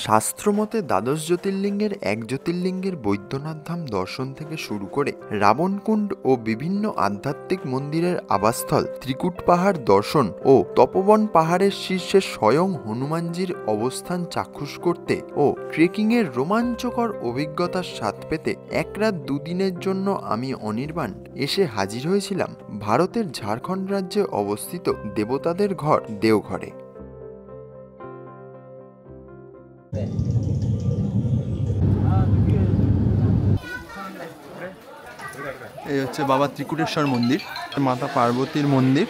শাস্ত্রমতে দ্বাদশ জ্যোতির্লিঙ্গের এক জ্যোতির্লিঙ্গের বৈদ্যনাথ ধাম দর্শন থেকে শুরু করে রাবণকুণ্ড ও বিভিন্ন আধ্যাত্মিক মন্দিরের আবাসস্থল ত্রিকুট পাহাড় দর্শন ও তপোবন পাহাড়ের শীর্ষে স্বয়ং হনুমানজির অবস্থান চাক্ষুষ করতে ও ট্রেকিংয়ের রোমাঞ্চকর অভিজ্ঞতার স্বাদ পেতে এক রাত দুদিনের জন্য আমি অনির্বাণ এসে হাজির হয়েছিলাম ভারতের ঝাড়খণ্ড রাজ্যে অবস্থিত দেবতাদের ঘর দেওঘরে। এই হচ্ছে বাবা ত্রিকুটেশ্বর মন্দির, মাতা পার্বতীর মন্দির।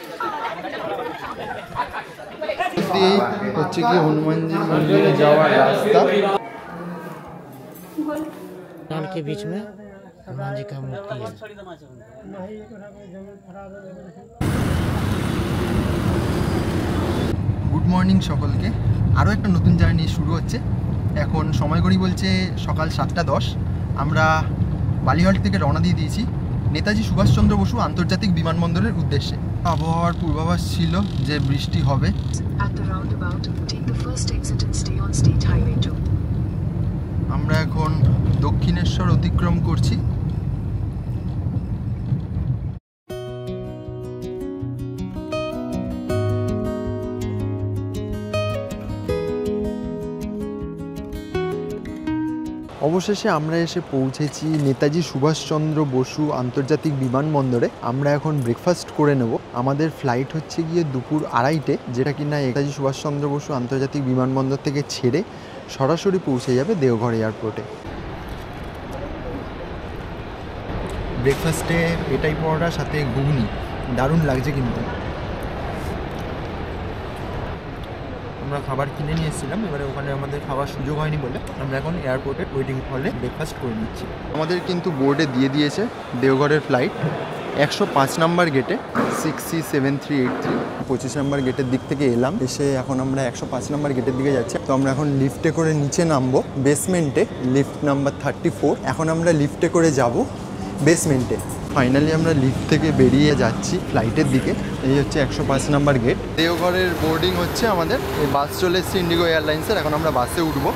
এই হচ্ছে কি হনুমানজির মন্দিরে যাওয়ার রাস্তা। के बीच में हनुमान जी का मूर्ति है। গুড মর্নিং সকলকে, আরও একটা নতুন জার্নি শুরু হচ্ছে। এখন সময় ঘড়ি বলছে সকাল 7:10। আমরা বালিহাট থেকে রওনা দিয়ে দিয়েছি নেতাজি সুভাষচন্দ্র বসু আন্তর্জাতিক বিমানবন্দরের উদ্দেশ্যে। আবহাওয়ার পূর্বাভাস ছিল যে বৃষ্টি হবে। আমরা এখন দক্ষিণেশ্বর অতিক্রম করছি। অবশেষে আমরা এসে পৌঁছেছি নেতাজি সুভাষচন্দ্র বসু আন্তর্জাতিক বিমানবন্দরে। আমরা এখন ব্রেকফাস্ট করে নেব। আমাদের ফ্লাইট হচ্ছে গিয়ে দুপুর 2:30-টে, যেটা কিনা নেতাজি সুভাষচন্দ্র বসু আন্তর্জাতিক বিমানবন্দর থেকে ছেড়ে সরাসরি পৌঁছে যাবে দেওঘর এয়ারপোর্টে। ব্রেকফাস্টে এটাই পরোটার সাথে ঘুগনি, দারুণ লাগছে কিন্তু। আমরা খাবার কিনে নিয়ে এসেছিলাম, এবারে ওখানে আমাদের খাওয়ার সুযোগ হয়নি বলে আমরা এখন এয়ারপোর্টের ওয়েটিং হলে ব্রেকফাস্ট করে নিচ্ছি। আমাদের কিন্তু বোর্ডে দিয়ে দিয়েছে দেওঘরের ফ্লাইট 105 নম্বর গেটে 6C7383। 25 নম্বর গেটের দিক থেকে এলাম, এসে এখন আমরা 105 নম্বর গেটের দিকে যাচ্ছি। তো আমরা এখন লিফটে করে নিচে নামবো বেসমেন্টে, লিফট নাম্বার 34। এখন আমরা লিফটে করে যাব বেসমেন্টে। ফাইনালি আমরা লিফট থেকে বেরিয়ে যাচ্ছি ফ্লাইটের দিকে। এই হচ্ছে 105 নম্বর গেট। দেওঘরের বোর্ডিং হচ্ছে আমাদের। এই বাস চলে এসছে ইন্ডিগো এয়ারলাইন্সের, এখন আমরা বাসে উঠবো।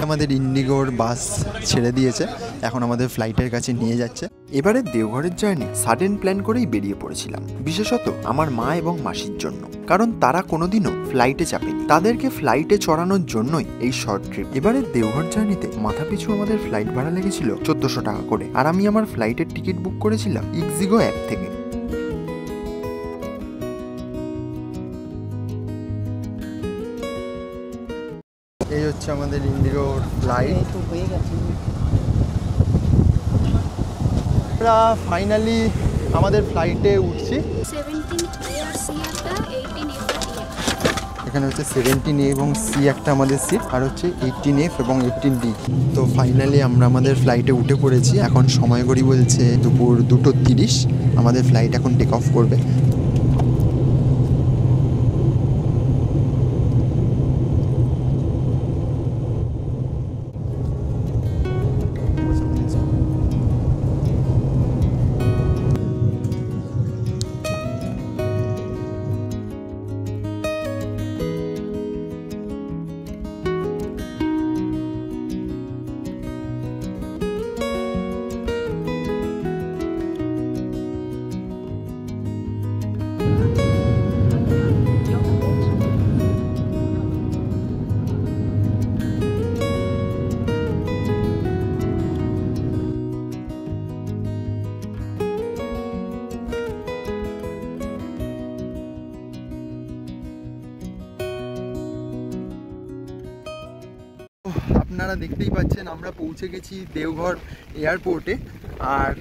আমাদের ইন্ডিগোর বাস ছেড়ে দিয়েছে, এখন আমাদের ফ্লাইটের কাছে নিয়ে যাচ্ছে। এবারে দেওঘরের জার্নি সাডেন প্ল্যান করেই বেরিয়ে পড়েছিলাম, বিশেষত আমার মা এবং মাসির জন্য, কারণ তারা কোনোদিনও ফ্লাইটে চাপেনি। তাদেরকে ফ্লাইটে চড়ানোর জন্যই এই শর্ট ট্রিপ। এবারে দেওঘর জার্নিতে মাথাপিছু আমাদের ফ্লাইট ভাড়া লেগেছিল 1400 টাকা করে, আর আমি আমার ফ্লাইটের টিকিট বুক করেছিলাম ইক্সিগো অ্যাপ থেকে। এই হচ্ছে আমাদের ইন্ডিগোর ফ্লাইট। আমরা ফাইনালি আমাদের ফ্লাইটে উঠছি। এখানে হচ্ছে 17A এবং C একটা আমাদের সিট, আর হচ্ছে 18F এবং 18D। তো ফাইনালি আমরা আমাদের ফ্লাইটে উঠে পড়েছি। এখন সময় ঘড়ি বলছে দুপুর 2:30। আমাদের ফ্লাইট এখন টেক অফ করবে। আপনারা দেখতেই পাচ্ছেন আমরা পৌঁছে গেছি দেওঘর এয়ারপোর্টে। আর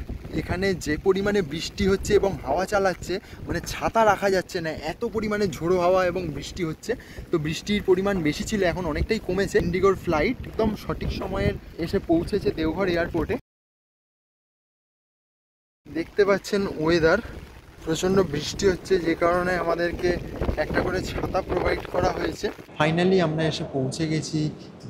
এখানে যে পরিমাণে বৃষ্টি হচ্ছে এবং হাওয়া চালাচ্ছে, মানে ছাতা রাখা যাচ্ছে না, এত পরিমাণে ঝোড়ো হাওয়া এবং বৃষ্টি হচ্ছে। তো বৃষ্টির পরিমাণ বেশি ছিল, এখন অনেকটাই কমেছে। ইন্ডিগোর ফ্লাইট একদম সঠিক সময়ে এসে পৌঁছেছে দেওঘর এয়ারপোর্টে। দেখতে পাচ্ছেন ওয়েদার, প্রচণ্ড বৃষ্টি হচ্ছে, যে কারণে আমাদেরকে একটা করে ছাতা প্রোভাইড করা হয়েছে। ফাইনালি আমরা এসে পৌঁছে গেছি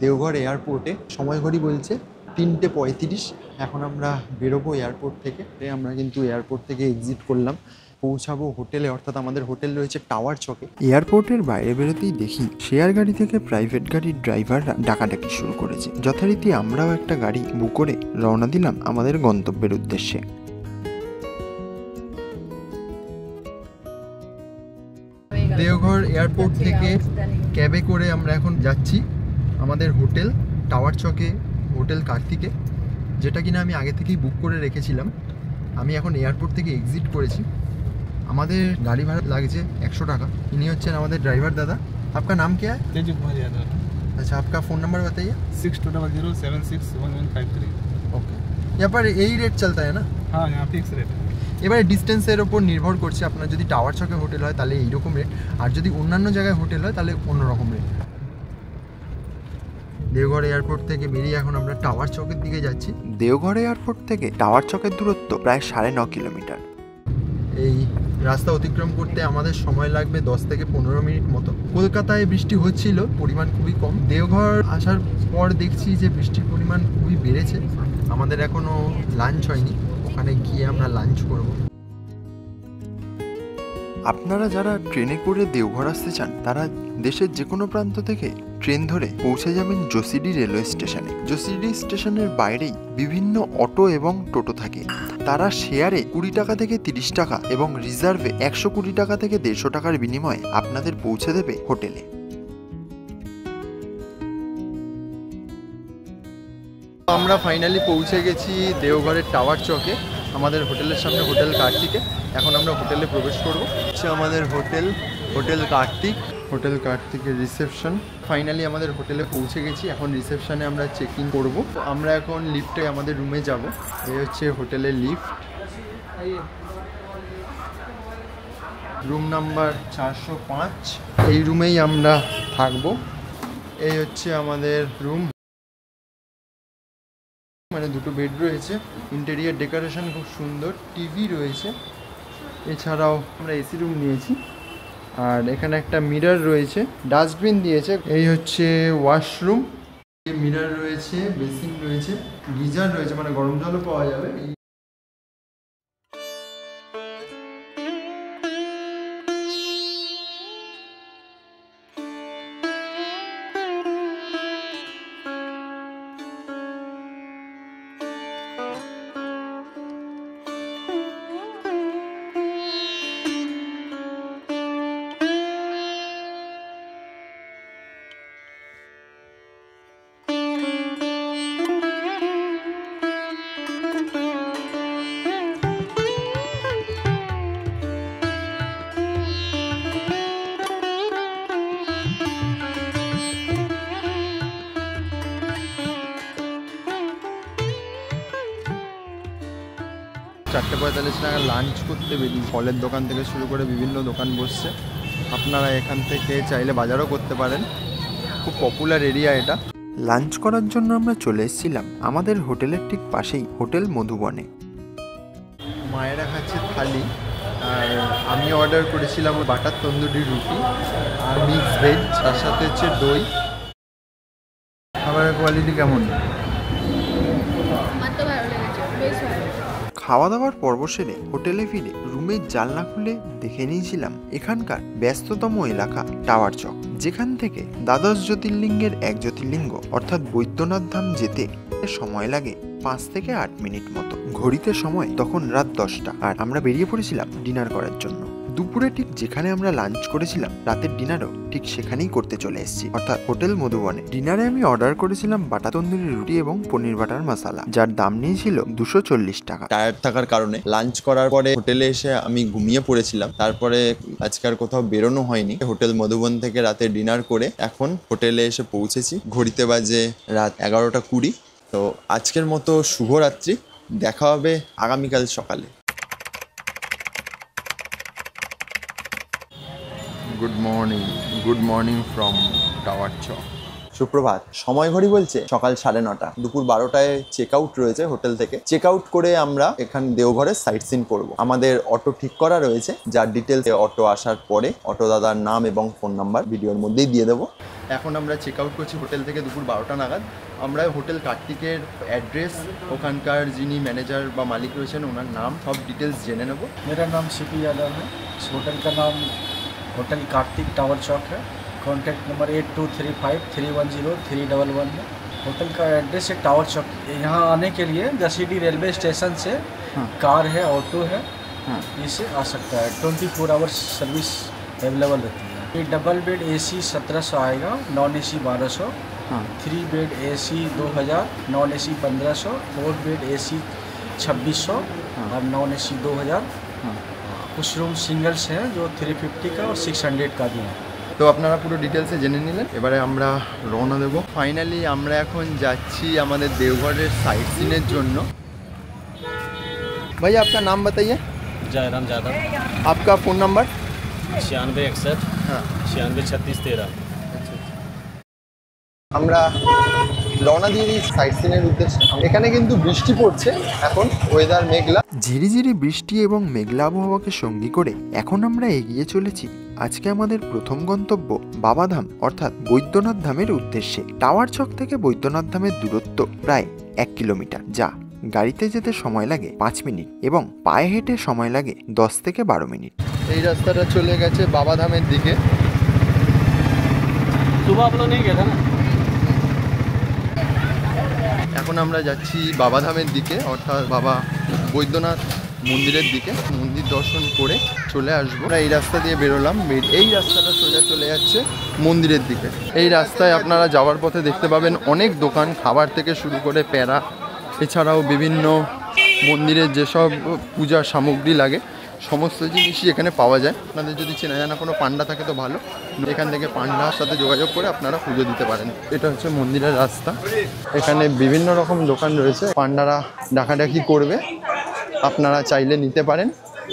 দেওঘর এয়ারপোর্টে। সময় ঘড়ি বলছে 3:35। এখন আমরা বেরোবো এয়ারপোর্ট থেকে। আমরা কিন্তু এয়ারপোর্ট থেকে এক্সিট করলাম পৌঁছাবো হোটেলে, অর্থাৎ আমাদের হোটেল রয়েছে টাওয়ার চকে। এয়ারপোর্টের বাইরে বেরোতেই দেখি শেয়ার গাড়ি থেকে প্রাইভেট গাড়ির ড্রাইভাররা ডাকাডাকি শুরু করেছে। যথারীতি আমরাও একটা গাড়ি বুক করে রওনা দিলাম আমাদের গন্তব্যের উদ্দেশ্যে। দেওঘর এয়ারপোর্ট থেকে ক্যাবে করে আমরা এখন যাচ্ছি আমাদের হোটেল টাওয়ার চকে, হোটেল কার্তিকে, যেটা কিনা আমি আগে থেকেই বুক করে রেখেছিলাম। আমি এখন এয়ারপোর্ট থেকে এক্সিট করেছি। আমাদের গাড়ি ভাড়া লাগছে 100 টাকা। इन्हीं হচ্ছেন আমাদের ड्राइवर दादा। आपका नाम क्या है? तेजू कुमार यादव। अच्छा, आपका फ़ोन नंबर बताइए। 6200761153। ओके, यहाँ पर यही रेट चलता है ना? हाँ, यहाँ फिक्स रेट है। এবারে ডিস্টেন্সের ওপর নির্ভর করছে। আপনার যদি টাওয়ার চকে হোটেল হয় তাহলে এইরকম রেট, আর যদি অন্যান্য জায়গায় হোটেল হয় তাহলে অন্যরকম রেট। দেওঘর এয়ারপোর্ট থেকে বেরিয়ে এখন আমরা টাওয়ার চকের দিকে যাচ্ছি। দেওঘর এয়ারপোর্ট থেকে টাওয়ার চকের দূরত্ব প্রায় 9.5 কিলোমিটার। এই রাস্তা অতিক্রম করতে আমাদের সময় লাগবে 10 থেকে 15 মিনিট মতো। কলকাতায় বৃষ্টি হচ্ছিল, পরিমাণ খুবই কম। দেওঘর আসার পর দেখছি যে বৃষ্টির পরিমাণ খুবই বেড়েছে। আমাদের এখনও লাঞ্চ হয়নি, ওখানে গিয়ে আমরা লাঞ্চ করব। আপনারা যারা ট্রেনে করে দেওঘর আসতে চান তারা দেশের যে কোনো প্রান্ত থেকে ট্রেন ধরে পৌঁছে যাবেন জসিডি রেলওয়ে স্টেশনে। জসিডি স্টেশনের বাইরেই বিভিন্ন অটো এবং টোটো থাকে। তারা শেয়ারে 20 টাকা থেকে 30 টাকা এবং রিজার্ভে 120 টাকা থেকে 150 টাকার বিনিময়ে আপনাদের পৌঁছে দেবে হোটেলে। আমরা ফাইনালি পৌঁছে গেছি দেওঘরের টাওয়ার চকে, আমাদের হোটেলের সামনে, হোটেল কার্তিকে। এখন আমরা হোটেলে প্রবেশ করব। হচ্ছে আমাদের হোটেল, হোটেল কার্তিক। হোটেল কার্তিকের রিসেপশন। ফাইনালি আমাদের হোটেলে পৌঁছে গেছি। এখন রিসেপশনে আমরা চেক ইন করবো। আমরা এখন লিফটে আমাদের রুমে যাব। এই হচ্ছে হোটেলের লিফট, রুম নাম্বার 405। এই রুমেই আমরা থাকবো। এই হচ্ছে আমাদের রুম, মানে দুটো বেড রয়েছে। ইন্টেরিয়ার ডেকোরেশন খুব সুন্দর, টিভি রয়েছে। এছাড়াও আমরা এসি রুম নিয়েছি, আর এখানে একটা মিরর রয়েছে, ডাস্টবিন দিয়েছে। এই হচ্ছে ওয়াশরুম, মিরর রয়েছে, বেসিন রয়েছে, গিজার রয়েছে, মানে গরম জলও পাওয়া যাবে। চারটে 45 নাগাদ লাঞ্চ করতে বেরিয়ে ফলের দোকান থেকে শুরু করে বিভিন্ন দোকান বসছে। আপনারা এখান থেকে চাইলে বাজারও করতে পারেন, খুব পপুলার এরিয়া এটা। লাঞ্চ করার জন্য আমরা চলে এসেছিলাম আমাদের হোটেলের ঠিক পাশেই হোটেল মধুবনে। মায়েরা খাচ্ছে থালি, আর আমি অর্ডার করেছিলাম বাটার তন্দুরি রুটি আর মিক্স ভেজ, তার সাথে হচ্ছে দই। খাবারের কোয়ালিটি কেমন? খাওয়া দাওয়ার পর্ব সেরে হোটেলে ফিরে রুমের জানলা খুলে দেখে নিয়েছিলাম এখানকার ব্যস্ততম এলাকা টাওয়ার চক, যেখান থেকে দ্বাদশ জ্যোতির্লিঙ্গের এক জ্যোতির্লিঙ্গ অর্থাৎ বৈদ্যনাথ ধাম যেতে সময় লাগে 5 থেকে 8 মিনিট মতো। ঘড়িতে সময় তখন রাত 10টা, আর আমরা বেরিয়ে পড়েছিলাম ডিনার করার জন্য। দুপুরে ঠিক যেখানে আমরা লাঞ্চ করেছিলাম, রাতের ডিনারও ঠিক সেখানেই করতে চলে এসেছি, অর্থাৎ হোটেল মধুবনে। ডিনারে আমি অর্ডার করেছিলাম বাটা তন্দুরি রুটি এবং পনির বাটার মশলা, যার দাম নিয়েছিল 240 টাকা। টায়ার্ড থাকার কারণে লাঞ্চ করার পরে হোটেলে এসে আমি ঘুমিয়ে পড়েছিলাম। তারপরে আজকে আর কোথাও বেরোনো হয়নি। হোটেল মধুবন থেকে রাতে ডিনার করে এখন হোটেলে এসে পৌঁছেছি। ঘড়িতে বাজে রাত 11টা 20। তো আজকের মতো শুভরাত্রি, দেখা হবে আগামীকাল সকালে। গুড মর্নিং ফ্রম টাওয়ার চক। সুপ্রভাত। সময় ঘড়ি বলছে সকাল 9:30। দুপুর 12টায় চেক আউট রয়েছে হোটেল থেকে। চেক আউট করে আমরা এখানে দেওঘরের সাইট সিন করবো। আমাদের অটো ঠিক করা রয়েছে, যার ডিটেলস অটো আসার পরে অটো দাদার নাম এবং ফোন নাম্বার ভিডিওর মধ্যেই দিয়ে দেবো। এখন আমরা চেক আউট করছি হোটেল থেকে দুপুর 12টা নাগাদ। আমরা হোটেল কার্তিকের অ্যাড্রেস, ওখানকার যিনি ম্যানেজার বা মালিক রয়েছেন ওনার নাম, সব ডিটেলস জেনে নেব। मेरा नाम सीपी यादव है। इस होटल का नाम होटल कार्तिक टावर चौक है। कॉन्टैक्ट नंबर 8235310311 है। होटल का एड्रेस है टावर चौक। यहाँ आने के लिए जसीडी रेलवे स्टेशन से कार है, ऑटो है, इससे आ सकता है। 24 आवर्स सर्विस अवेलेबल रहती है। ये डबल बेड AC 1700 आएगा, non AC 1200, 3 bed AC 2000, non AC 1500, 4 bed AC 2600 और नॉन AC 2000। कुछ रूम सिंगल्स हैं जो 350 का और 600 का भी है। তো আপনারা পুরো ডিটেলসে জেনে নিলেন। এবারে আমরা রওনা দেবো। ফাইনালি আমরা এখন যাচ্ছি আমাদের দেওঘরের সাইট সিনের জন্য। ভাই আপনার নাম बताइए। जयराम यादव। आपका फ़ोन नंबर? 9661 हाँ 963613। আমরা রওনা দিয়ে দিই সাইট সিনের উদ্দেশ্যে। এখানে কিন্তু বৃষ্টি পড়ছে এখন, ওয়েদার মেঘলা। ঝিরিঝিরি বৃষ্টি এবং মেঘলা আবহাওয়াকে সঙ্গী করে এখন আমরা এগিয়ে চলেছি আজকে আমাদের প্রথম গন্তব্য বাবাধাম অর্থাৎ বৈদ্যনাথ ধামের উদ্দেশ্যে। টাওয়ার চক থেকে বৈদ্যনাথ ধামের দূরত্ব প্রায় 1 কিলোমিটার, যা গাড়িতে যেতে সময় লাগে 5 মিনিট এবং পায়ে হেঁটে সময় লাগে 10 থেকে 12 মিনিট। এই রাস্তাটা চলে গেছে বাবাধামের দিকে। सुबह आप लोग नहीं गए थे ना? এখন আমরা যাচ্ছি বাবাধামের দিকে, অর্থাৎ বাবা বৈদ্যনাথ মন্দিরের দিকে। মন্দির দর্শন করে চলে আসবো। আমরা এই রাস্তা দিয়ে বেরোলাম, এই রাস্তাটা সোজা চলে যাচ্ছে মন্দিরের দিকে। এই রাস্তায় আপনারা যাওয়ার পথে দেখতে পাবেন অনেক দোকান, খাবার থেকে শুরু করে প্যারা, এছাড়াও বিভিন্ন মন্দিরের যেসব পূজার সামগ্রী লাগে সমস্ত জিনিসই এখানে পাওয়া যায়। আপনাদের যদি চেনা জানা কোনো পান্ডা থাকে তো ভালো, এখান থেকে পান্ডার সাথে যোগাযোগ করে আপনারা পুজো দিতে পারেন। এটা হচ্ছে মন্দিরের রাস্তা। এখানে বিভিন্ন রকম দোকান রয়েছে, পান্ডারা ডাকাডাকি করবে, আপনারা চাইলে নিতে পারেন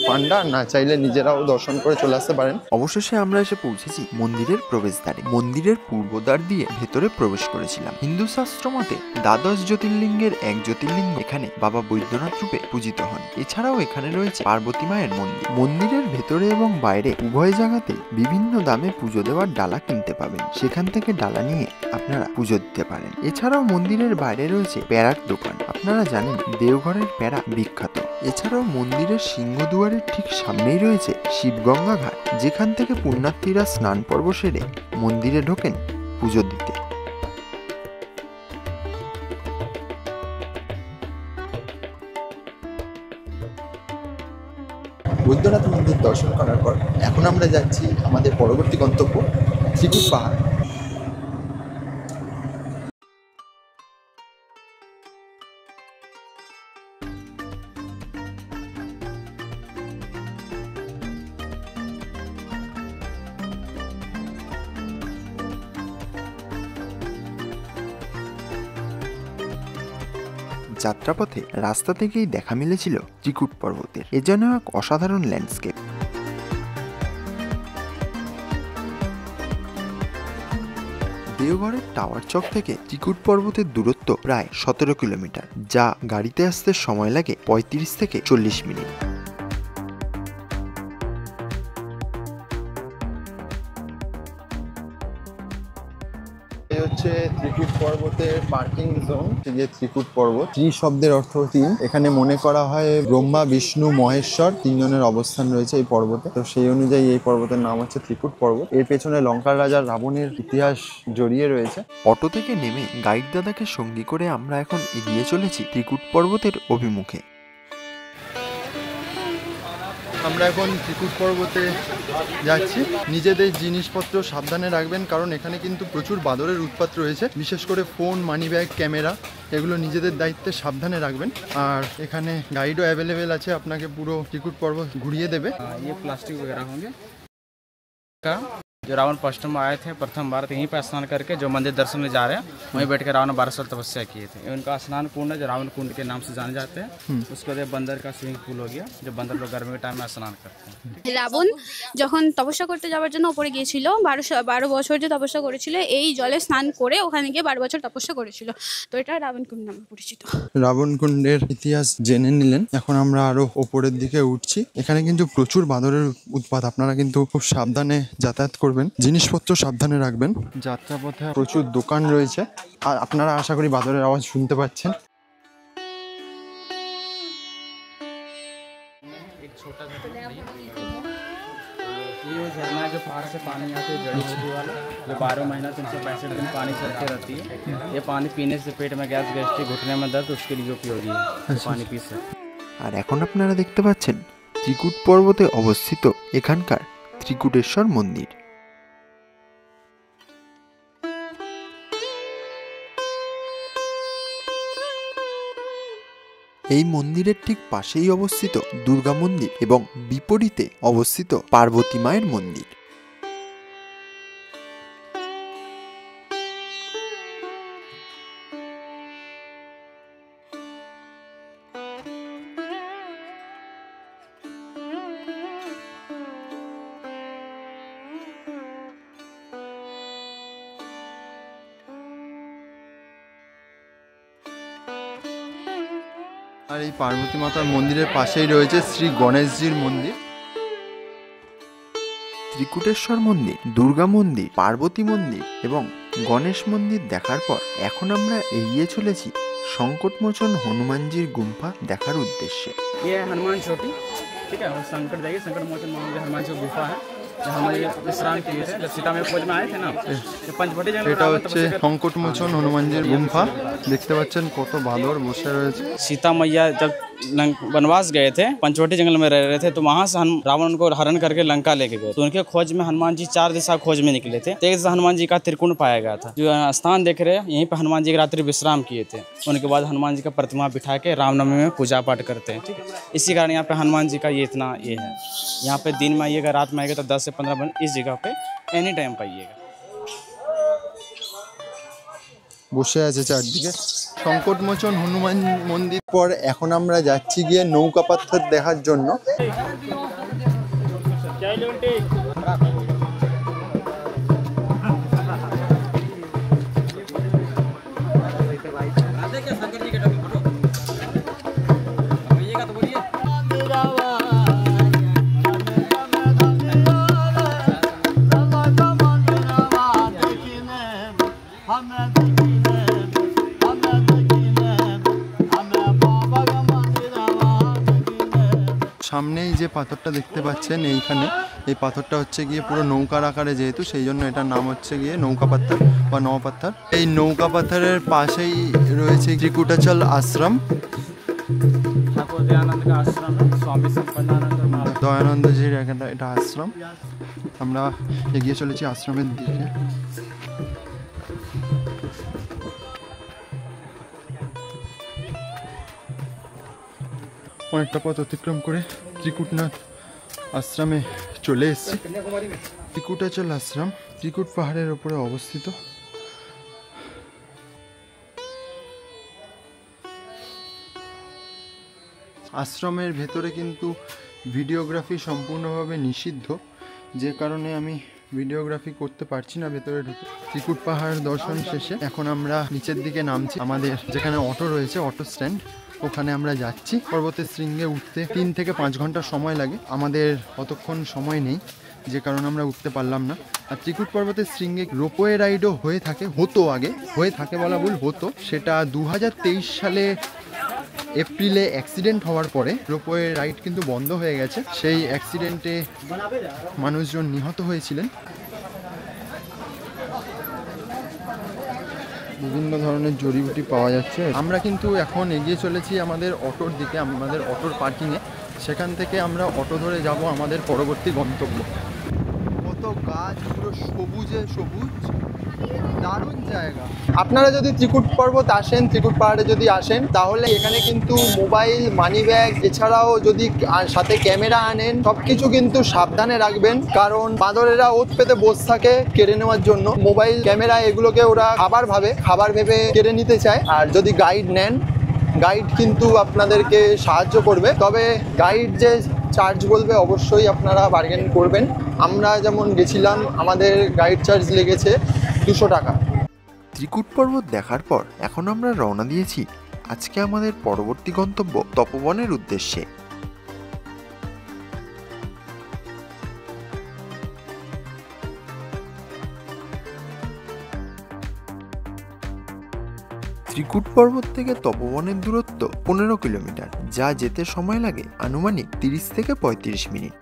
পান্ডা, না চাইলে নিজেরাও দর্শন করে চলে আসতে পারেন। অবশেষে আমরা এসে পৌঁছেছি মন্দিরের প্রবেশদ্বারে। মন্দিরের পূর্বদ্বার দিয়ে ভেতরে প্রবেশ করেছিলাম। হিন্দু শাস্ত্র মতে দ্বাদশ জ্যোতির্লিঙ্গের এক জ্যোতির্লিঙ্গ এখানে বাবা বৈদ্যনাথ রূপে পূজিত হন। এছাড়াও এখানে রয়েছে পার্বতী মায়ের মন্দির। মন্দিরের ভেতরে এবং বাইরে উভয় জায়গাতে বিভিন্ন দামে পুজো দেওয়ার ডালা কিনতে পাবেন, সেখান থেকে ডালা নিয়ে আপনারা পুজো দিতে পারেন। এছাড়াও মন্দিরের বাইরে রয়েছে প্যারার দোকান। আপনারা জানেন দেওঘরের প্যারা বিখ্যাত। এছাড়াও মন্দিরের সিংহদুয়ারের ঠিক সামনেই রয়েছে শিবগঙ্গা ঘাট, যেখান থেকে পুণ্যার্থীরা স্নান পর্ব সেরে মন্দিরে ঢোকেন পুজো দিতে। বৈদ্যনাথ মন্দির দর্শন করার পর এখন আমরা যাচ্ছি আমাদের পরবর্তী গন্তব্য ত্রিকুট পাহাড়। যাত্রাপথে রাস্তা থেকেই দেখা মিলেছিল ত্রিকুট পর্বতের। এ যেন এক অসাধারণ ল্যান্ডস্কেপ। দেওঘরের টাওয়ার চক থেকে ত্রিকুট পর্বতের দূরত্ব প্রায় 17 কিলোমিটার, যা গাড়িতে আসতে সময় লাগে 35 থেকে 40 মিনিট। এই হচ্ছে ত্রিকুট পর্বতের পার্কিং জোন। যে ত্রিকুট পর্বত, ত্রি শব্দের অর্থ 3। এখানে মনে করা হয় ব্রহ্মা, বিষ্ণু, মহেশ্বর তিনজনের অবস্থান রয়েছে এই পর্বতে। তো সেই অনুযায়ী এই পর্বতের নাম হচ্ছে ত্রিকুট পর্বত। এর পেছনে লঙ্কার রাজা রাবণের ইতিহাস জড়িয়ে রয়েছে। অটো থেকে নেমে গাইড দাদাকে সঙ্গী করে আমরা এখন এগিয়ে চলেছি ত্রিকুট পর্বতের অভিমুখে। আমরা এখন ত্রিকুট পর্বতে যাচ্ছি। নিজেদের জিনিসপত্র সাবধানে রাখবেন, কারণ এখানে কিন্তু প্রচুর বাদরের উৎপাত রয়েছে। বিশেষ করে ফোন, মানি ব্যাগ, ক্যামেরা এগুলো নিজেদের দায়িত্বে সাবধানে রাখবেন। আর এখানে গাইডও অ্যাভেলেবেল আছে, আপনাকে পুরো ত্রিকুট পর্বত ঘুরিয়ে দেবে। ये प्लास्टिक वगैरह होंगे जो रावण पश्चिम में आए थे प्रथम बार यहीं पर स्नान करके जो मंदिर दर्शन में जा रहे हैं वहीं बैठ के रावण ने 12 साल तपस्या किए थे। उनका स्नान कुंड है जो रावण कुंड के नाम से जाने जाते हैं। उसके बाद बंदर का स्विमिंग पूल हो गया जो बंदर लोग गर्मी के टाइम में स्नान करते हैं। রাবণ যখন তপস্যা করতে যাওয়ার জন্য উপরে গিয়েছিল 12 বছর যে তপস্যা করেছিল এই জলে স্নান করে ওখানে গিয়ে 12 বছর তপস্যা করেছিল, তো এটা রাবণ কুণ্ড নামে পরিচিত। রাবণ কুণ্ডের ইতিহাস জেনে নিলেন, এখন আমরা আরো ওপরের দিকে উঠছি। এখানে কিন্তু প্রচুর বাঁদরের উৎপাত, আপনারা কিন্তু খুব সাবধানে যাতায়াত করবেন, জিনিসপত্র সাবধানে রাখবেন। যাত্রাপথে প্রচুর দোকান রয়েছে আর আপনারা আশা করি বাঁদরের আওয়াজ শুনতে পাচ্ছেন। ये वो झरना है जो पहाड़ से पानी आते है जड़ी बूटी वाला, जो 12 महीना 365 दिन पानी चलती रहती है। ये पानी पीने से पेट में गैस गैस्ट्रिक, घुटने में दर्द, उसके लिए उपयोगी है पानी पी से। আর এখন আপনারা দেখতে পাচ্ছেন ত্রিকুট পর্বতে অবস্থিত এখানকার ত্রিকুটেশ্বর মন্দির। এই মন্দিরের ঠিক পাশেই অবস্থিত দুর্গা মন্দির এবং বিপরীতে অবস্থিত পার্বতী মায়ের মন্দির। আর এই পার্বতী মাতার মন্দিরের পাশেই রয়েছে শ্রী গণেশজির মন্দির। ত্রিকুটেশ্বর মন্দির, দুর্গা মন্দির, পার্বতী মন্দির এবং গণেশ মন্দির দেখার পর এখন আমরা এগিয়ে চলেছি সংকটমোচন হনুমানজির গুম্ফা দেখার উদ্দেশ্যে। ये है हनुमान चोटी, ठीक है। और संकट देखिए, संकट मोचन महादेव हनुमान जी गुफा है जहाँ हमारे विश्राम किए थे जब सीता में खोज में आए थे ना। पंचवटी जंगल এটা হচ্ছে সংকটমোচন হনুমানজির গুম্ফা, দেখতে পাচ্ছেন কত বাঁদর বসে রয়েছে। सीता मैया जब वनवास गए थे, पंचवटी जंगल में रह रहे थे, तो वहाँ से रावण उनको हरण करके लंका लेके गए। तो उनके खोज में हनुमान जी 4 दिशा खोज में निकले थे। एक दिशा हनुमान जी का त्रिकुंड पाया गया था, जो स्थान देख रहे हैं यहीं पर हनुमान जी की रात्रि विश्राम किए थे। उनके बाद हनुमान जी का प्रतिमा बिठा के रामनवमी में पूजा पाठ करते हैं, ठीक है। इसी कारण यहाँ पे हनुमान जी का ये इतना ये है। यहाँ पे दिन में आइएगा, रात में आइएगा तो 10 से 15 मिनट इस जगह पे एनी टाइम पाइएगा। বসে আছে চারদিকে সংকটমোচন হনুমান মন্দির। পর এখন আমরা যাচ্ছি গিয়ে নৌকা পাথর দেখার জন্য। সামনেই যে পাথরটা দেখতে পাচ্ছেন এইখানে, এই পাথরটা হচ্ছে গিয়ে পুরো নৌকার আকারে, যেহেতু সেই জন্য এটার নাম হচ্ছে গিয়ে নৌকা পাথর বা নওয়া পাথর। এই নৌকা পাথরের পাশেই রয়েছে ত্রিকুটাচল আশ্রম, ঠাকুর দয়ানন্দ का आश्रम है, स्वामी संपन्नानंद দয়ানন্দজির এটা আশ্রম। আমরা এগিয়ে চলেছি আশ্রমের দিকে। অনেকটা পথ অতিক্রম করে ত্রিকুটনাথ আশ্রমে চলে এসেছি। ত্রিকুটাচল আশ্রম ত্রিকুট পাহাড়ের উপরে অবস্থিত। আশ্রমের ভেতরে কিন্তু ভিডিওগ্রাফি সম্পূর্ণভাবে নিষিদ্ধ, যে কারণে আমি ভিডিওগ্রাফি করতে পারছি না ভেতরে ঢুকে। ত্রিকুট পাহাড় দর্শন শেষে এখন আমরা নিচের দিকে নামছি। আমাদের যেখানে অটো রয়েছে, অটো স্ট্যান্ড, ওখানে আমরা যাচ্ছি। পর্বতের শৃঙ্গে উঠতে 3 থেকে 5 ঘন্টা সময় লাগে। আমাদের অতক্ষণ সময় নেই, যে কারণে আমরা উঠতে পারলাম না। আর ত্রিকুট পর্বতের শৃঙ্গে রোপওয়ে রাইডও হয়ে থাকে বলা ভুল, হতো। সেটা 2023 সালে এপ্রিলে অ্যাক্সিডেন্ট হওয়ার পরে রোপওয়ে রাইড কিন্তু বন্ধ হয়ে গেছে। সেই অ্যাক্সিডেন্টে মানুষজন নিহত হয়েছিলেন। বিভিন্ন ধরনের জড়িবুটি পাওয়া যাচ্ছে। আমরা কিন্তু এখন এগিয়ে চলেছি আমাদের অটোর দিকে, আমাদের অটোর পার্কিংয়ে। সেখান থেকে আমরা অটো ধরে যাব আমাদের পরবর্তী গন্তব্য। কত গাছ, পুরো সবুজে সবুজ, দারুণ জায়গা। আপনারা যদি ত্রিকুট পর্বত আসেন, ত্রিকুট পাহাড়ে যদি আসেন, তাহলে এখানে কিন্তু মোবাইল, মানি ব্যাগ, এছাড়াও যদি সাথে ক্যামেরা আনেন, সবকিছু কিন্তু সাবধানে রাখবেন, কারণ বাঁদরেরা ওত পেতে বসে থাকে কেড়ে নেওয়ার জন্য। মোবাইল, ক্যামেরা এগুলোকে ওরা খাবার ভেবে কেড়ে নিতে চায়। আর যদি গাইড নেন, গাইড কিন্তু আপনাদেরকে সাহায্য করবে, তবে গাইড যে চার্জ বলবে অবশ্যই আপনারা বার্গেন করবেন। আমরা যেমন গেছিলাম, আমাদের গাইড চার্জ লেগেছে 200 টাকা। ত্রিকুট পর্বত দেখার পর এখন আমরা রওনা দিয়েছি আজকে আমাদের পরবর্তী গন্তব্য তপবনের উদ্দেশ্যে। ত্রিকুট পর্বত থেকে তপবনের দূরত্ব 15 কিলোমিটার, যা যেতে সময় লাগে আনুমানিক 30 থেকে 35 মিনিট।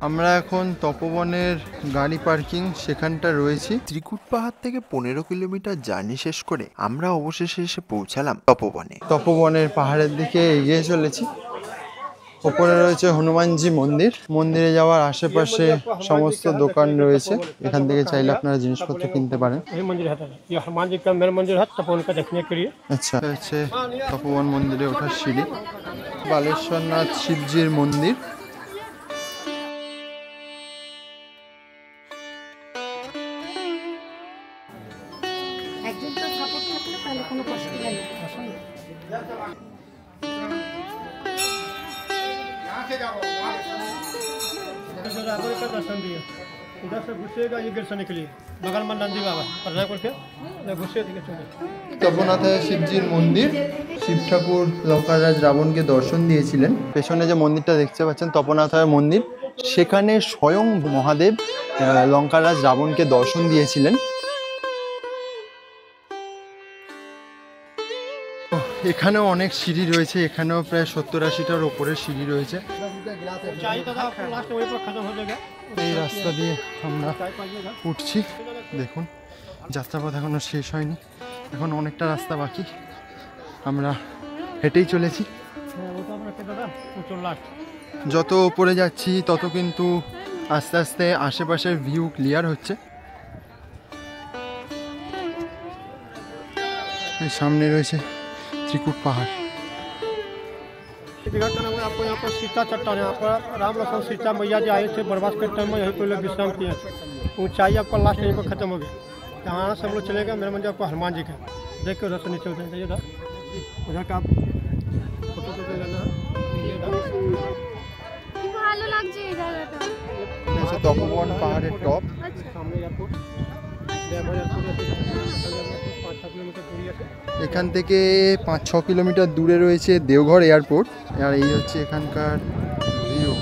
আমরা এখন তপবনের গাড়ি পার্কিং সেখানটা রয়েছি। ত্রিকুট পাহাড় থেকে 15 কিলোমিটার জার্নি শেষ করে আমরা অবশেষে এসে পৌঁছালাম তপবনে। তপবনের পাহাড়ের দিকে এগিয়ে চলেছি। ওপরে রয়েছে হনুমানজি মন্দির। মন্দিরে যাওয়ার আশেপাশে সমস্ত দোকান রয়েছে, এখান থেকে চাইলে আপনারা জিনিসপত্র কিনতে পারেন। আচ্ছা, হচ্ছে তপবন মন্দিরে ওঠার সিঁড়ি। বালেশ্বরনাথ শিবজির মন্দির। दर्शन दिए उधर से घुसेगा ये गेट से निकलिए, बगल में नंदी बाबा प्रणाम करके घुसे दिखे चले। তপনাথে শিবজির মন্দির। শিব ঠাকুর লঙ্কারাজ রাবণকে দর্শন দিয়েছিলেন। পেছনে যে মন্দিরটা দেখতে পাচ্ছেন তপনাথের মন্দির, সেখানে স্বয়ং মহাদেব লঙ্কারাজ রাবণকে দর্শন দিয়েছিলেন। এখানেও অনেক সিঁড়ি রয়েছে, এখানেও প্রায় 70-80টার ওপরের সিঁড়ি রয়েছে। এই রাস্তা দিয়ে আমরা উঠছি। দেখুন, যাত্রাপথ এখনো শেষ হয়নি, এখন অনেকটা রাস্তা বাকি। আমরা হেঁটেই চলেছি। যত উপরে যাচ্ছি তত কিন্তু আস্তে আস্তে আশেপাশের ভিউ ক্লিয়ার হচ্ছে। সামনে রয়েছে ত্রিকুট পাহাড়। आपको यहाँ पर सीता चट्टान है, यहाँ पर राम लक्ष्मण सीता मैया जी आए थे वनवास के टाइम में, यहीं पर लोग विश्राम किए। ऊंचाई आपका लास्ट यहीं पर खत्म हो गया। यहाँ सब लोग चलेगा। मेरा मंदिर आपको हनुमान जी का देख के उधर से नीचे उतर जाइए, उधर का आप फोटो तो लेना है। তপবন পাহাড়ের টপ। सामने एयरपोर्ट এখান থেকে 5-6 কিলোমিটার দূরে রয়েছে দেওঘর এয়ারপোর্ট। আর এই হচ্ছে এখানকার ভিউ।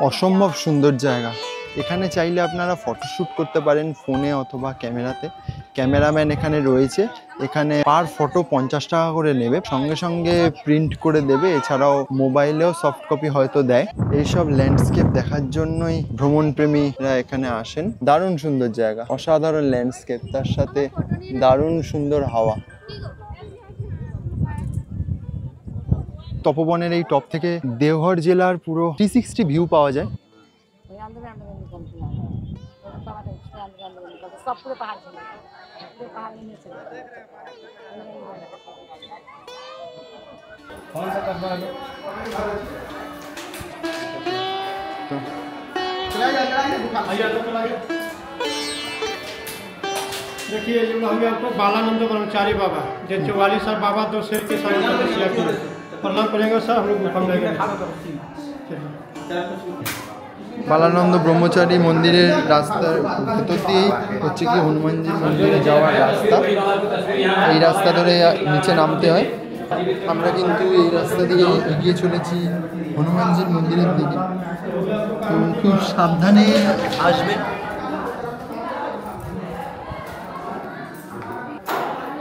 অসম্ভব সুন্দর জায়গা। এখানে চাইলে আপনারা ফটোশ্যুট করতে পারেন ফোনে অথবা ক্যামেরাতে। ক্যামেরাম্যান এখানে রয়েছে। এখানে পার ফটো 50 টাকা করে নেবে, সঙ্গে সঙ্গে প্রিন্ট করে দেবে। এছাড়াও মোবাইলেও সফট কপি হয়তো দেয়। এইসব ল্যান্ডস্কেপ দেখার জন্যই ভ্রমণপ্রেমীরা এখানে আসেন। দারুণ সুন্দর জায়গা, অসাধারণ ল্যান্ডস্কেপ, তার সাথে দারুণ সুন্দর হাওয়া। তপবনের এই টপ থেকে দেওঘর জেলার পুরো 360 ভিউ পাওয়া যায়। देखिए ये होंगे आपको बालानंद ब्रह्मचारी बाबा, जो 44 साल बाबा 2 शेर के साथ तपस्या की। प्रणाम करेंगे सर, हम लोग गुफा में गए। বালানন্দ ব্রহ্মচারী মন্দিরের রাস্তার ভেতর দিয়েই হচ্ছে কি হনুমানজি মন্দিরে যাওয়ার রাস্তা। এই রাস্তা ধরে নিচে নামতে হয়। আমরা কিন্তু এই রাস্তা দিয়ে এগিয়ে চলেছি হনুমানজির মন্দিরের দিকে। তো খুব সাবধানে আসবেন।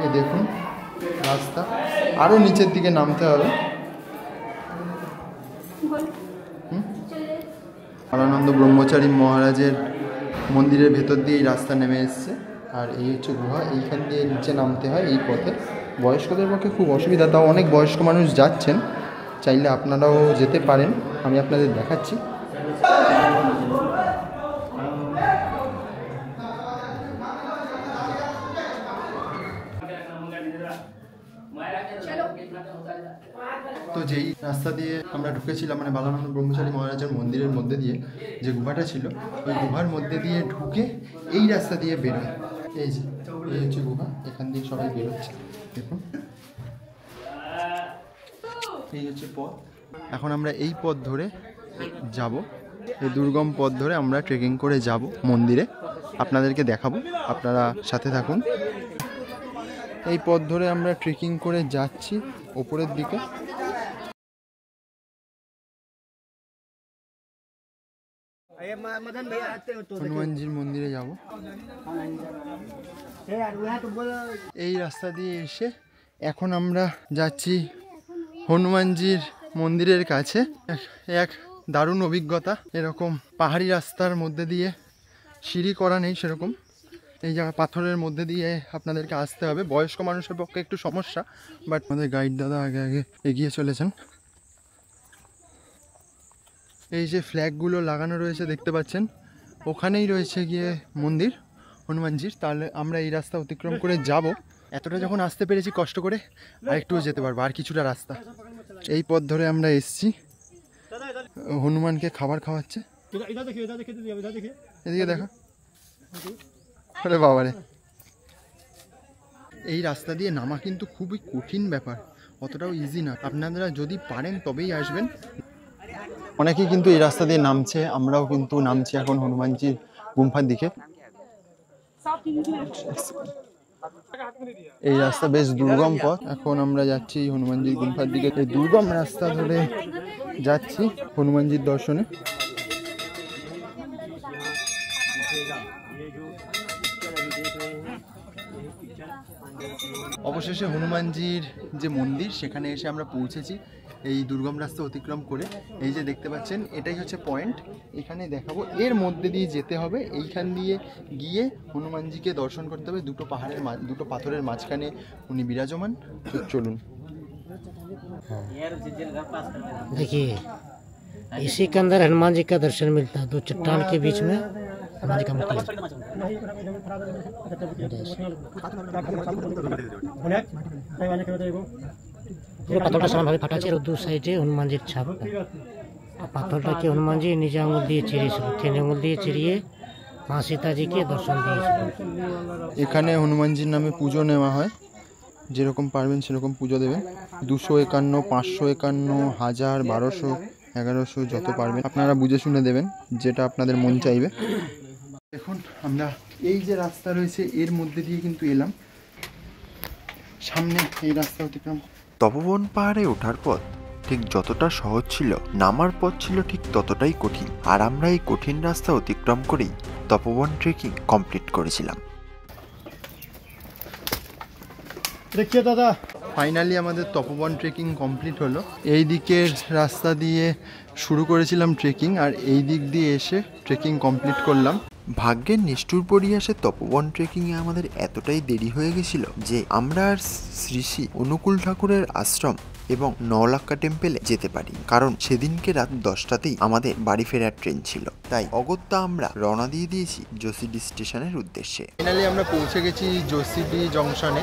এই দেখুন রাস্তা, আরও নিচের দিকে নামতে হবে। বালানন্দ ব্রহ্মচারী মহারাজের মন্দিরের ভেতর দিয়ে এই রাস্তা নেমে এসছে। আর এই হচ্ছে গুহা, এইখান দিয়ে নিচে নামতে হয় এই পথে। বয়স্কদের পক্ষে খুব অসুবিধা, তাও অনেক বয়স্ক মানুষ যাচ্ছেন, চাইলে আপনারাও যেতে পারেন, আমি আপনাদের দেখাচ্ছি। তো যেই রাস্তা দিয়ে আমরা ঢুকেছিলাম, মানে বালানন্দ ব্রহ্মচারী মহারাজের মন্দিরের মধ্যে দিয়ে যে গুহাটা ছিল, ওই গুহার মধ্যে দিয়ে ঢুকে এই রাস্তা দিয়ে বেরোয়। এই যে এই হচ্ছে গুহা, এখান দিয়ে সবাই বেরোচ্ছে, দেখুন এই হচ্ছে পথ। এখন আমরা এই পথ ধরে যাব, এই দুর্গম পথ ধরে আমরা ট্রেকিং করে যাব মন্দিরে, আপনাদেরকে দেখাবো, আপনারা সাথে থাকুন। এই পথ ধরে আমরা ট্রেকিং করে যাচ্ছি ওপরের দিকে। হনুমানজির মন্দিরে যাব। এই রাস্তা দিয়ে এসে এখন আমরা যাচ্ছি হনুমানজির মন্দিরের কাছে। এক দারুণ অভিজ্ঞতা, এরকম পাহাড়ি রাস্তার মধ্যে দিয়ে, সিঁড়ি করা নেই সেরকম, এই জায়গা পাথরের মধ্যে দিয়ে আপনাদেরকে আসতে হবে। বয়স্ক মানুষের পক্ষে একটু সমস্যা, বাট আমাদের গাইড দাদা আগে আগে এগিয়ে চলেছেন। এই যে ফ্ল্যাগগুলো লাগানো রয়েছে দেখতে পাচ্ছেন, ওখানেই রয়েছে গিয়ে মন্দির হনুমানজির। তাহলে আমরা এই রাস্তা অতিক্রম করে যাব। এতটা যখন আসতে পেরেছি কষ্ট করে, আর একটুও যেতে পারবো, আর কিছুটা রাস্তা। এই পথ ধরে আমরা এসছি, হনুমানকে খাবার খাওয়াচ্ছে। এদিকে দেখা, আরে বাবারে, এই রাস্তা দিয়ে নামা কিন্তু খুবই কঠিন ব্যাপার, অতটাও ইজি না। আপনারা যদি পারেন তবেই আসবেন। অনেকেই কিন্তু এই রাস্তা দিয়ে নামছে, আমরাও কিন্তু নামছি এখন হনুমানজির গুম্ফার দিকে। এই রাস্তা বেশ দুর্গম পথ, এখন আমরা যাচ্ছি হনুমানজির গুম্ফার দিকে। এই দুর্গম রাস্তা ধরে যাচ্ছি হনুমানজির দর্শনে। অবশেষে হনুমানজির যে মন্দির সেখানে এসে আমরা পৌঁছেছি এই দুর্গম রাস্তা অতিক্রম করে। এই যে দেখতে পাচ্ছেন, এটাই হচ্ছে পয়েন্ট, এখানে দেখাবো। এর মধ্যে দিয়ে যেতে হবে, এইখান দিয়ে গিয়ে হনুমানজিকে দর্শন করতে হবে। দুটো পাথরের মাঝখানে উনি বিরাজমান। তো চলুন। देखिए इसी के अंदर हनुमान जी का दर्शन मिलता है, दो चट्टान के बीच में हनुमान जी का मूर्ति है। পাথরটা সমানভাবে ফাটা আছে, আর দু সাইডে হনুমানজির ছাপ। পাথরটাকে হনুমানজি নিজে আঙুল দিয়ে চিরিয়েছিল, 3 আঙুল দিয়ে চিরিয়ে মা সীতাজিকে দর্শন দিয়েছিল। এখানে হনুমানজির নামে পুজো নেওয়া হয়, যেরকম পারবেন সেরকম পুজো দেবেন। 251, 551, 1000, 1200, 1100 যত পারবেন আপনারা বুঝে শুনে দেবেন, যেটা আপনাদের মন চাইবে। এখন আমরা এই যে রাস্তা রয়েছে এর মধ্যে দিয়ে কিন্তু এলাম, সামনে এই রাস্তা অতিক্রম। তপোবন পাহাড়ে ওঠার পথ ঠিক যতটা সহজ ছিল, নামার পথ ছিল ঠিক ততটাই কঠিন। আর আমরা এই কঠিন রাস্তা অতিক্রম করেই তপোবন ট্রেকিং কমপ্লিট করেছিলাম। देखिए दादा, ফাইনালি আমাদের তপোবন ট্রেকিং কমপ্লিট হলো। এই দিকের রাস্তা দিয়ে শুরু করেছিলাম ট্রেকিং, আর এই দিক দিয়ে এসে ট্রেকিং কমপ্লিট করলাম। ভাগ্যের নিষ্ঠুর পরিহাসে তপোবন ট্রেকিংয়ে আমাদের এতটাই দেরি হয়ে গেছিল যে আমরা আর শ্রী শ্রী অনুকূল ঠাকুরের আশ্রম এবং নওলাক্কা টেম্পেলে যেতে পারি, কারণ সেদিনকে রাত 10টাতেই আমাদের বাড়ি ফেরার ট্রেন ছিল। তাই অগত্যা আমরা রওনা দিয়ে দিয়েছি জোসিডি স্টেশনের উদ্দেশ্যে। ফাইনালি আমরা পৌঁছে গেছি জোসিডি জংশনে।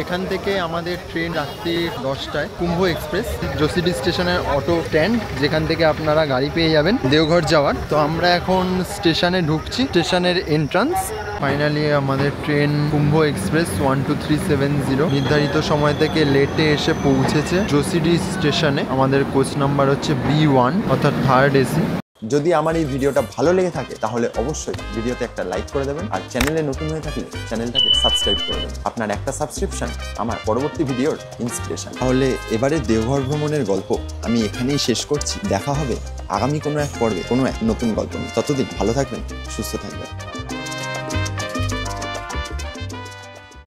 এখান থেকে আমাদের ট্রেন রাত্রি 10টায় কুম্ভ এক্সপ্রেস। জোসিডি স্টেশনের অটো স্ট্যান্ড, যেখান থেকে আপনারা গাড়ি পেয়ে যাবেন দেওঘর যাওয়ার। তো আমরা এখন স্টেশনে ঢুকছি, স্টেশনের এন্ট্রান্স। ফাইনালি আমাদের ট্রেন কুম্ভ এক্সপ্রেস 12370 নির্ধারিত সময় থেকে লেটে এসে পৌঁছেছে জোসিডি স্টেশনে। আমাদের কোচ নাম্বার হচ্ছে B1 অর্থাৎ 3rd AC। যদি আমার এই ভিডিওটা ভালো লেগে থাকে তাহলে অবশ্যই ভিডিওতে একটা লাইক করে দেবেন, আর চ্যানেলে নতুন হয়ে থাকলে চ্যানেলটাকে সাবস্ক্রাইব করে দেবেন। আপনার একটা সাবস্ক্রিপশন আমার পরবর্তী ভিডিওর ইন্সপিরেশন। তাহলে এবারে দেওঘর ভ্রমণের গল্প আমি এখানেই শেষ করছি। দেখা হবে আগামী কোনো এক পর্বে কোনো এক নতুন গল্প নিয়ে। ততদিন ভালো থাকবেন, সুস্থ থাকবেন।